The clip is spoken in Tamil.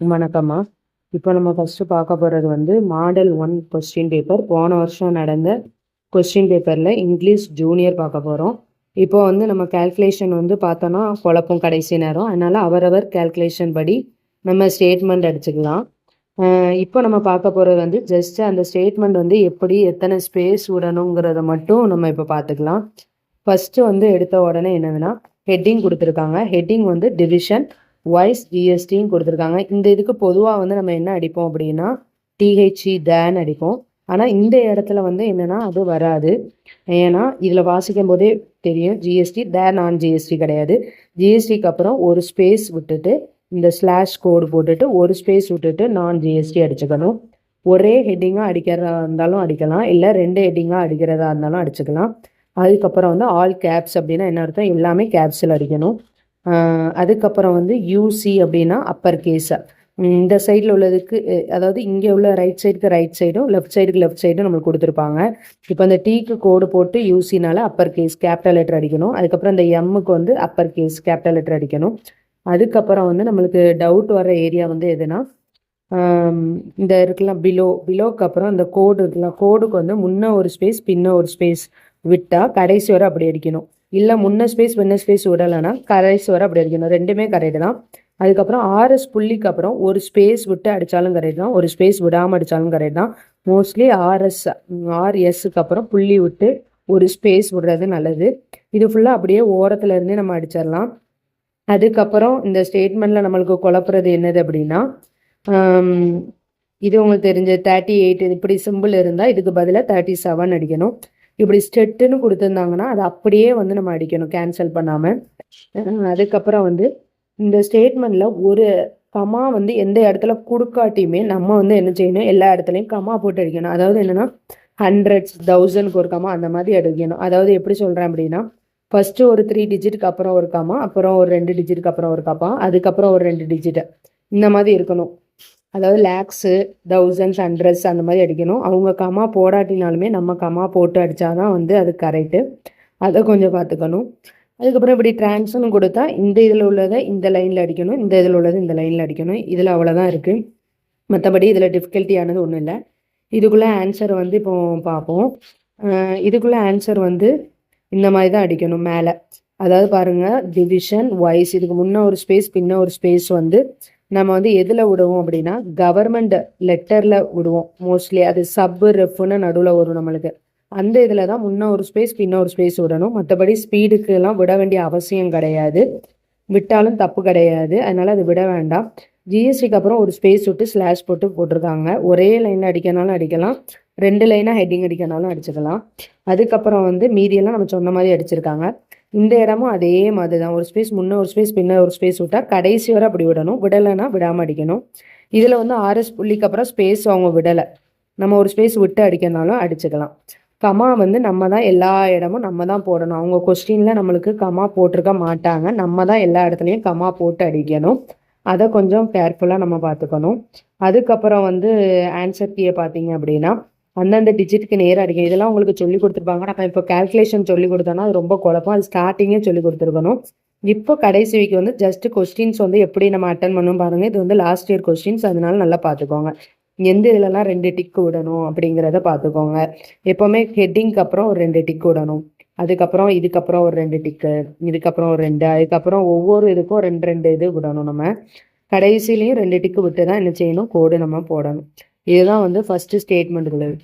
வணக்கம்மா. இப்போ நம்ம ஃபஸ்ட்டு பார்க்க போகிறது வந்து மாடல் 1 கொஸ்டின் பேப்பர். போன வருஷம் நடந்த கொஸ்டின் பேப்பரில் இங்கிலீஷ் ஜூனியர் பார்க்க போகிறோம். இப்போ வந்து நம்ம கேல்குலேஷன் வந்து பார்த்தோன்னா குழப்பம் கடைசி நேரம். அதனால் அவரவர் கேல்குலேஷன் படி நம்ம ஸ்டேட்மெண்ட் அடிச்சுக்கலாம். இப்போ நம்ம பார்க்க போகிறது வந்து ஜஸ்ட்டு அந்த ஸ்டேட்மெண்ட் வந்து எப்படி எத்தனை ஸ்பேஸ் விடணுங்கிறத மட்டும் நம்ம இப்போ பார்த்துக்கலாம். ஃபஸ்ட்டு வந்து எடுத்த உடனே என்னதுன்னா ஹெட்டிங் கொடுத்துருக்காங்க. ஹெட்டிங் வந்து டிவிஷன் வாய்ஸ் ஜிஎஸ்டின்னு கொடுத்துருக்காங்க. இந்த இதுக்கு பொதுவாக வந்து நம்ம என்ன அடிப்போம் அப்படின்னா டிஹெச்இ தேன் அடிப்போம். ஆனால் இந்த இடத்துல வந்து என்னென்னா அது வராது. ஏன்னா இதில் வாசிக்கும் போதே தெரியும் ஜிஎஸ்டி நான் ஜிஎஸ்டி கிடையாது. ஜிஎஸ்டிக்கு அப்புறம் ஒரு ஸ்பேஸ் விட்டுட்டு இந்த ஸ்லாஷ் கோடு போட்டுட்டு ஒரு ஸ்பேஸ் விட்டுட்டு நான் ஜிஎஸ்டி அடிச்சுக்கணும். ஒரே ஹெட்டிங்காக அடிக்கிறதா இருந்தாலும் அடிக்கலாம், இல்லை 2 ஹெட்டிங்காக அடிக்கிறதா இருந்தாலும் அடிச்சுக்கலாம். அதுக்கப்புறம் வந்து ஆல் கேப்ஸ் அப்படின்னா என்ன அர்த்தம், எல்லாமே கேப்ஸில் அடிக்கணும். அதுக்கப்புறம் வந்து யூசி அப்படின்னா அப்பர் கேஸை இந்த சைடில் உள்ளதுக்கு, அதாவது இங்கே உள்ள ரைட் சைடுக்கு ரைட் சைடும் லெஃப்ட் சைடுக்கு லெஃப்ட் சைடும் நம்மளுக்கு கொடுத்துருப்பாங்க. இப்போ அந்த டீக்கு கோடு போட்டு யூசினால அப்பர் கேஸ் கேபிட்டல் லெட்டர் அடிக்கணும். அதுக்கப்புறம் இந்த எம்முக்கு வந்து அப்பர் கேஸ் கேபிட்டல் லெட்டர் அடிக்கணும். அதுக்கப்புறம் வந்து நம்மளுக்கு டவுட் வர ஏரியா வந்து எதுனா இந்த இருக்கலாம் பிலோக்கு அப்புறம் இந்த கோடு இருக்கலாம். கோடுக்கு வந்து முன்ன ஒரு ஸ்பேஸ் பின்ன ஒரு ஸ்பேஸ் விட்டால் கடைசி வரை அப்படி அடிக்கணும். இல்லை முன்ன ஸ்பேஸ் பின்ன ஸ்பேஸ் விடலைன்னா கடைசி வரை அப்படி அடிக்கணும். ரெண்டுமே கரெக்டு தான். அதுக்கப்புறம் ஆர்எஸ் புள்ளிக்கு அப்புறம் ஒரு ஸ்பேஸ் விட்டு அடித்தாலும் கரெக்ட் தான், ஒரு ஸ்பேஸ் விடாமல் அடித்தாலும் கரெக்ட் தான். மோஸ்ட்லி ஆர்எஸ்க்கு அப்புறம் புள்ளி விட்டு ஒரு ஸ்பேஸ் விடுறது நல்லது. இது ஃபுல்லாக அப்படியே ஓரத்தில் இருந்தே நம்ம அடிச்சிடலாம். அதுக்கப்புறம் இந்த ஸ்டேட்மெண்ட்டில் நம்மளுக்கு குழப்புறது என்னது அப்படின்னா, இது உங்களுக்கு தெரிஞ்ச 38 இப்படி சிம்பிள் இருந்தால் இதுக்கு பதிலாக 37 அடிக்கணும். இப்படி ஸ்டெட்டுன்னு கொடுத்துருந்தாங்கன்னா அது அப்படியே வந்து நம்ம அடிக்கணும் கேன்சல் பண்ணாமல். அதுக்கப்புறம் வந்து இந்த ஸ்டேட்மெண்ட்டில் ஒரு கமா வந்து எந்த இடத்துல கொடுக்காட்டியுமே நம்ம வந்து என்ன செய்யணும், எல்லா இடத்துலையும் கமா போட்டு அடிக்கணும். அதாவது என்னென்னா 100s 1000க்கு ஒரு கமா அந்த மாதிரி அடிக்கணும். அதாவது எப்படி சொல்கிறேன் அப்படின்னா, ஃபஸ்ட்டு ஒரு 3 டிஜிட்டுக்கு அப்புறம் ஒரு கமா, அப்புறம் ஒரு 2 டிஜிட்டுக்கு அப்புறம் ஒரு கமா, அதுக்கப்புறம் ஒரு 2 டிஜிட்டு இந்த மாதிரி இருக்கணும். அதாவது லேக்ஸு 1000s 100s அந்த மாதிரி அடிக்கணும். அவங்க கமா போடாட்டினாலுமே நம்ம கமா போட்டு அடித்தாதான் வந்து அது கரெக்டு. அதை கொஞ்சம் பார்த்துக்கணும். அதுக்கப்புறம் இப்படி ட்ரான்ஸ்னு கொடுத்தா இந்த இதில் உள்ளதை இந்த லைனில் அடிக்கணும், இந்த இதில் உள்ளது இந்த லைனில் அடிக்கணும். இதில் அவ்வளோதான் இருக்குது. மற்றபடி இதில் டிஃபிகல்ட்டியானது ஒன்றும் இல்லை. இதுக்குள்ளே ஆன்சர் வந்து இப்போ பார்ப்போம். இதுக்குள்ளே ஆன்சர் வந்து இந்த மாதிரி தான் அடிக்கணும் மேலே. அதாவது பாருங்கள், டிவிஷன் வைஸ் இதுக்கு முன்ன ஒரு ஸ்பேஸ் பின்ன ஒரு ஸ்பேஸ் வந்து நம்ம வந்து எதில் விடுவோம் அப்படின்னா கவர்மெண்ட் லெட்டரில் விடுவோம். மோஸ்ட்லி அது சப்பு ரெஃப்னு நடுவில் வரும் நம்மளுக்கு. அந்த இதில் தான் முன்ன ஒரு ஸ்பேஸ் பின்ன ஒரு ஸ்பேஸ் விடணும். மற்றபடி ஸ்பீடுக்கெல்லாம் விட வேண்டிய அவசியம் கிடையாது, விட்டாலும் தப்பு கிடையாது. அதனால் அது விட வேண்டாம். ஜிஎஸ்டிக்கு அப்புறம் ஒரு ஸ்பேஸ் விட்டு ஸ்லாஷ் போட்டு போட்டிருக்காங்க. ஒரே லைனில் அடிக்கனாலும் அடிக்கலாம், 2 லைனாக ஹெட்டிங் அடிக்கனாலும் அடிச்சுக்கலாம். அதுக்கப்புறம் வந்து மீதியெல்லாம் நம்ம சொன்ன மாதிரி அடிச்சிருக்காங்க. இந்த இடமும் அதே மாதிரி தான், ஒரு ஸ்பேஸ் முன்ன ஒரு ஸ்பேஸ் பின்ன ஒரு ஸ்பேஸ் விட்டால் கடைசி வரை அப்படி விடணும், விடலைன்னா விடாமல் அடிக்கணும். இதில் வந்து ஆர்எஸ் புள்ளிக்கு அப்புறம் ஸ்பேஸ் அவங்க விடலை, நம்ம ஒரு ஸ்பேஸ் விட்டு அடிக்கனாலும் அடிச்சுக்கலாம். கமா வந்து நம்ம தான் எல்லா இடமும் நம்ம தான் போடணும். அவங்க கொஸ்டினில் நம்மளுக்கு கமா போட்டிருக்க மாட்டாங்க, நம்ம தான் எல்லா இடத்துலையும் கமா போட்டு அடிக்கணும். அதை கொஞ்சம் கேர்ஃபுல்லாக நம்ம பார்த்துக்கணும். அதுக்கப்புறம் வந்து ஆன்சர் கீயை பார்த்தீங்க அப்படின்னா அந்தந்த டிஜிட்டுக்கு நேராக அடிக்கும். இதெல்லாம் உங்களுக்கு சொல்லி கொடுத்துருப்பாங்க. நம்ம இப்போ கேல்குலேஷன் சொல்லி கொடுத்தோன்னா அது ரொம்ப குழப்பம். அது ஸ்டார்டிங்கே சொல்லி கொடுத்துருக்கணும். இப்போ கடைசி வீக் வந்து ஜஸ்ட் கொஸ்டின்ஸ் வந்து எப்படி நம்ம அட்டன் பண்ணணும் பாருங்கள். இது வந்து லாஸ்ட் இயர் கொஸ்டின்ஸ், அதனால நல்லா பார்த்துக்கோங்க. எந்த இதிலலாம் 2 டிக்கு விடணும் அப்படிங்கிறத பார்த்துக்கோங்க. எப்போவுமே ஹெட்டிங்க்கு அப்புறம் ஒரு 2 டிக்கு விடணும். அதுக்கப்புறம் இதுக்கப்புறம் ஒரு 2 டிக்கு, இதுக்கப்புறம் ஒரு 2, அதுக்கப்புறம் ஒவ்வொரு இதுக்கும் 2 இது விடணும். நம்ம கடைசிலையும் 2 டிக்கு விட்டு தான் என்ன செய்யணும், கோடு நம்ம போடணும். இதுதான் வந்து ஃபஸ்ட்டு ஸ்டேட்மெண்ட் உள்ளது.